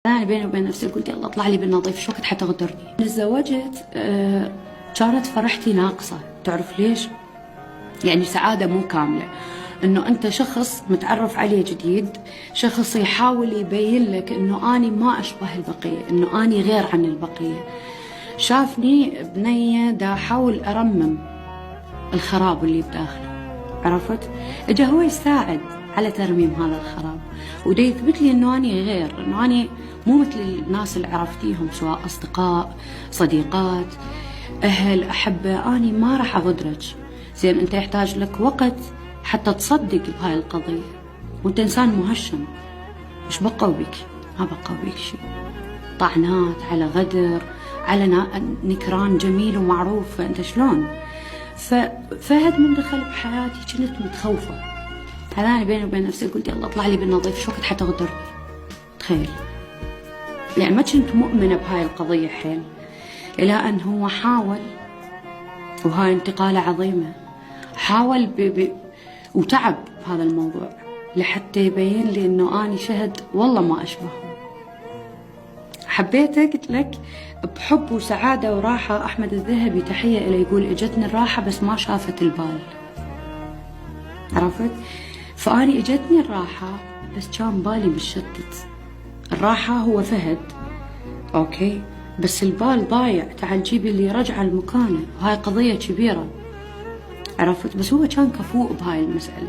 أنا بيني وبين نفسي قلت يلا اطلع لي بالنظيف، شو وقت حتى غدرني. تزوجت كانت فرحتي ناقصة، تعرف ليش؟ يعني سعادة مو كاملة، انه انت شخص متعرف عليه جديد، شخص يحاول يبين لك انه اني ما اشبه البقية، انه اني غير عن البقية. شافني بنية دا احاول ارمم الخراب اللي بداخله، عرفت؟ اجا هو يساعد على ترميم هذا الخراب، ودا يثبت لي انه اني غير، انه اني مو مثل الناس اللي عرفتيهم، سواء اصدقاء، صديقات، اهل، احبه. اني ما راح اغدرك، زين انت يحتاج لك وقت حتى تصدق بهاي القضيه، وانت انسان مهشم. ايش بقوا بك؟ ما بقوا بك شيء. طعنات، على غدر، على نكران جميل ومعروف، فانت شلون؟ ففهد من دخل بحياتي كنت متخوفه. هذا أنا بيني وبين نفسي قلت يلا اطلع لي بالنظيف، شو وقت حتى غدرني. تخيل، يعني ما كنت مؤمنه بهاي القضيه حيل، الى ان هو حاول، وهاي انتقاله عظيمه، حاول وتعب بهذا الموضوع لحتى يبين لي انه اني شهد والله ما اشبهه. حبيته، قلت لك بحب وسعاده وراحه. احمد الذهبي تحيه له، يقول اجتني الراحه بس ما شافت البال، عرفت؟ فاني اجتني الراحه بس كان بالي متشتت. الراحه هو فهد، اوكي، بس البال ضايع. تعال جيبي اللي رجع لمكانه، وهاي قضيه كبيره، عرفت؟ بس هو كان كفؤ بهاي المساله.